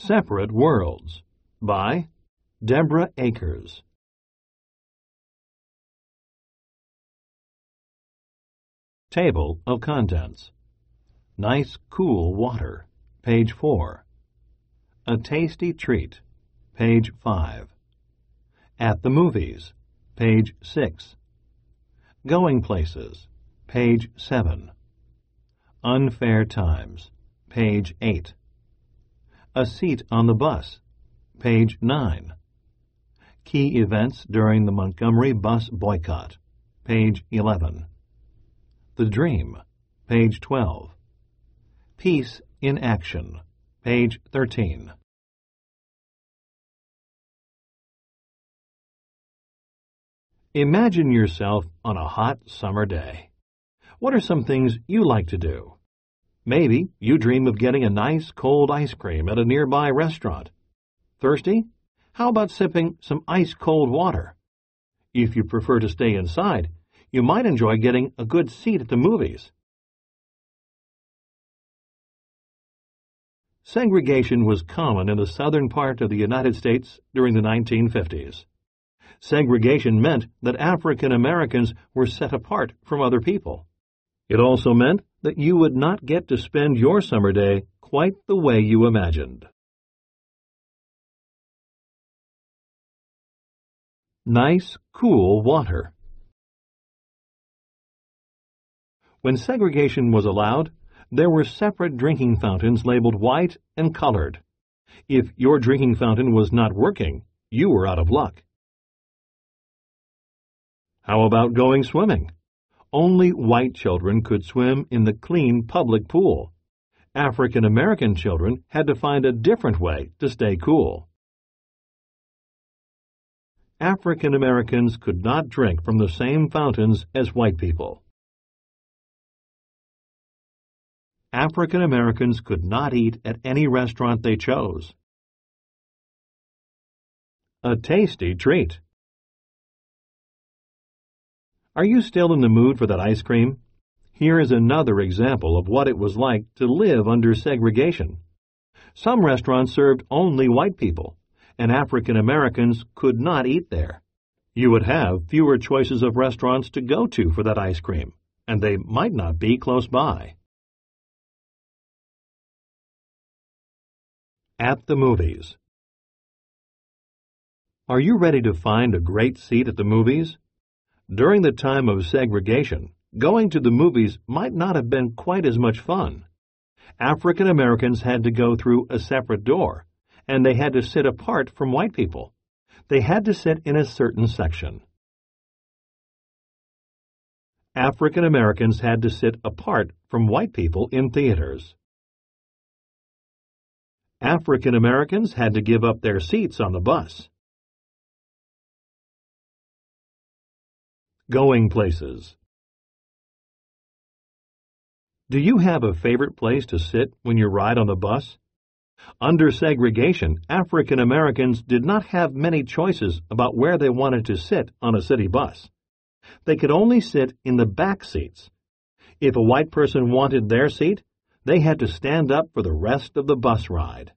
Separate Worlds by Deborah Akers. Table of Contents. Nice cool water, page 4. A tasty treat, page 5. At the movies, page 6. Going places, page 7. Unfair times, page 8. A seat on the bus, page 9. Key events during the Montgomery bus boycott, page 11. The Dream, page 12. Peace in Action, page 13. Imagine yourself on a hot summer day. What are some things you like to do? Maybe you dream of getting a nice cold ice cream at a nearby restaurant. Thirsty? How about sipping some ice-cold water? If you prefer to stay inside, you might enjoy getting a good seat at the movies. Segregation was common in the southern part of the United States during the 1950s. Segregation meant that African Americans were set apart from other people. It also meant that you would not get to spend your summer day quite the way you imagined. Nice, cool water. When segregation was allowed, there were separate drinking fountains labeled white and colored. If your drinking fountain was not working, you were out of luck. How about going swimming? Only white children could swim in the clean public pool. African American children had to find a different way to stay cool. African Americans could not drink from the same fountains as white people. African Americans could not eat at any restaurant they chose. A tasty treat. Are you still in the mood for that ice cream? Here is another example of what it was like to live under segregation. Some restaurants served only white people, and African Americans could not eat there. You would have fewer choices of restaurants to go to for that ice cream, and they might not be close by. At the movies. Are you ready to find a great seat at the movies? During the time of segregation, going to the movies might not have been quite as much fun. African Americans had to go through a separate door, and they had to sit apart from white people. They had to sit in a certain section. African Americans had to sit apart from white people in theaters. African Americans had to give up their seats on the bus. Going places. Do you have a favorite place to sit when you ride on the bus? Under segregation, African Americans did not have many choices about where they wanted to sit on a city bus. They could only sit in the back seats. If a white person wanted their seat, they had to stand up for the rest of the bus ride.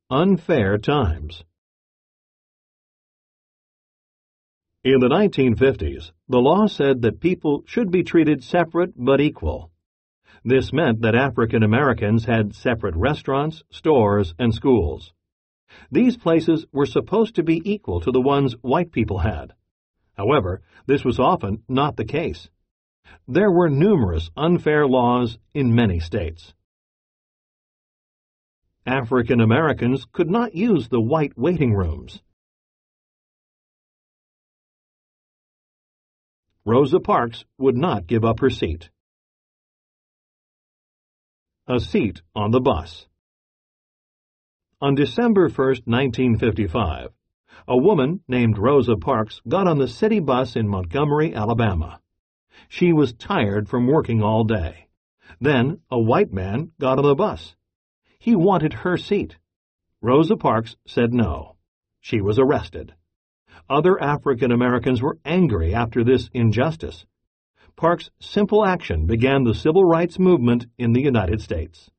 Unfair times. In the 1950s, the law said that people should be treated separate but equal. This meant that African Americans had separate restaurants, stores, and schools. These places were supposed to be equal to the ones white people had. However, this was often not the case. There were numerous unfair laws in many states. African Americans could not use the white waiting rooms. Rosa Parks would not give up her seat. A seat on the bus. On December 1, 1955, a woman named Rosa Parks got on the city bus in Montgomery, Alabama. She was tired from working all day. Then a white man got on the bus. He wanted her seat. Rosa Parks said no. She was arrested. Other African Americans were angry after this injustice. Park's simple action began the civil rights movement in the United States.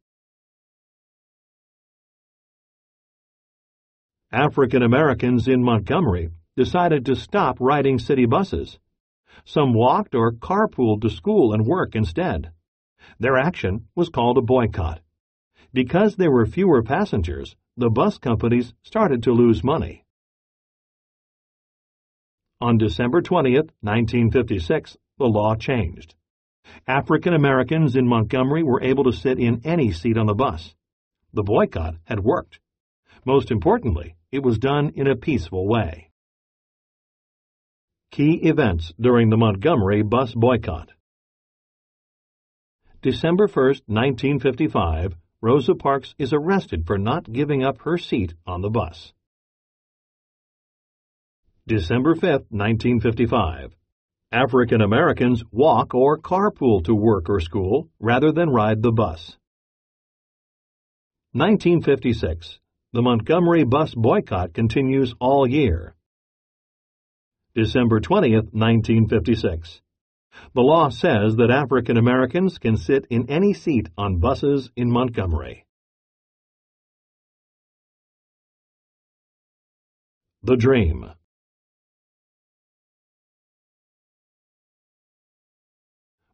African Americans in Montgomery decided to stop riding city buses. Some walked or carpooled to school and work instead. Their action was called a boycott. Because there were fewer passengers, the bus companies started to lose money. On December 20, 1956, the law changed. African Americans in Montgomery were able to sit in any seat on the bus. The boycott had worked. Most importantly, it was done in a peaceful way. Key events during the Montgomery bus boycott. December 1, 1955, Rosa Parks is arrested for not giving up her seat on the bus. December 5, 1955. African Americans walk or carpool to work or school rather than ride the bus. 1956. The Montgomery bus boycott continues all year. December 20, 1956. The law says that African Americans can sit in any seat on buses in Montgomery. The Dream.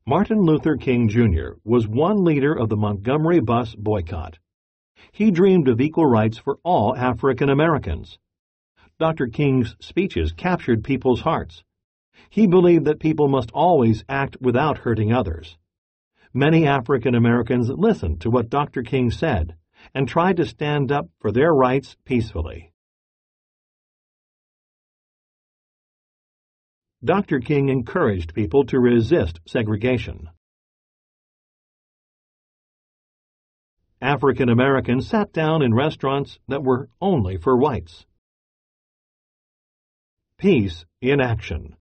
Martin Luther King, Jr. was one leader of the Montgomery bus boycott. He dreamed of equal rights for all African Americans. Dr. King's speeches captured people's hearts. He believed that people must always act without hurting others. Many African Americans listened to what Dr. King said and tried to stand up for their rights peacefully. Dr. King encouraged people to resist segregation. African Americans sat down in restaurants that were only for whites. Peace in action.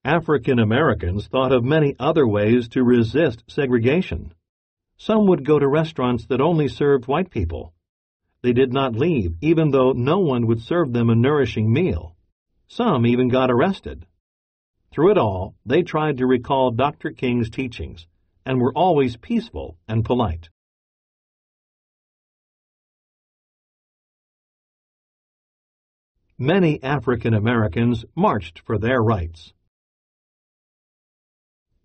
African Americans thought of many other ways to resist segregation. Some would go to restaurants that only served white people. They did not leave, even though no one would serve them a nourishing meal. Some even got arrested. Through it all, they tried to recall Dr. King's teachings and were always peaceful and polite. Many African Americans marched for their rights.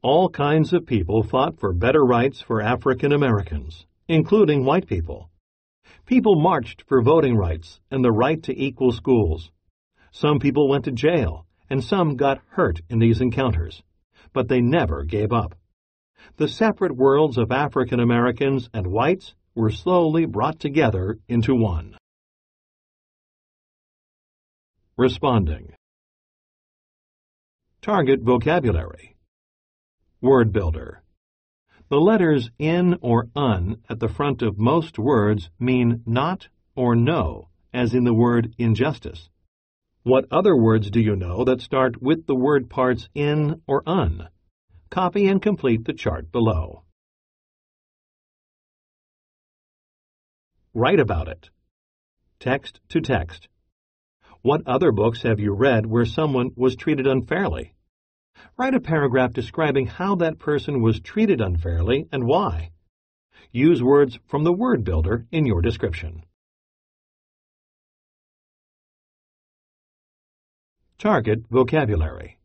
All kinds of people fought for better rights for African Americans, including white people. People marched for voting rights and the right to equal schools. Some people went to jail, and some got hurt in these encounters, but they never gave up. The separate worlds of African Americans and whites were slowly brought together into one. Responding. Target vocabulary. Word builder. The letters in or un at the front of most words mean not or no, as in the word injustice. What other words do you know that start with the word parts in or un? Copy and complete the chart below. Write about it. Text to text. What other books have you read where someone was treated unfairly? Write a paragraph describing how that person was treated unfairly and why. Use words from the word builder in your description. Target vocabulary.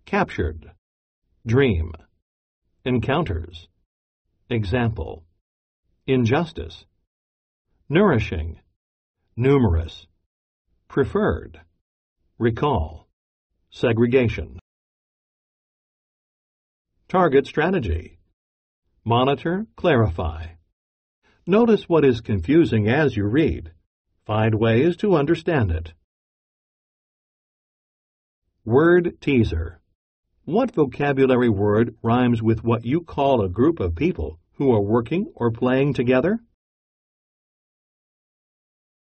Captured. Dream. Encounters. Example. Injustice. Nourishing. Numerous. Preferred. Recall. Segregation. Target strategy. Monitor, clarify. Notice what is confusing as you read. Find ways to understand it. Word teaser. What vocabulary word rhymes with what you call a group of people who are working or playing together?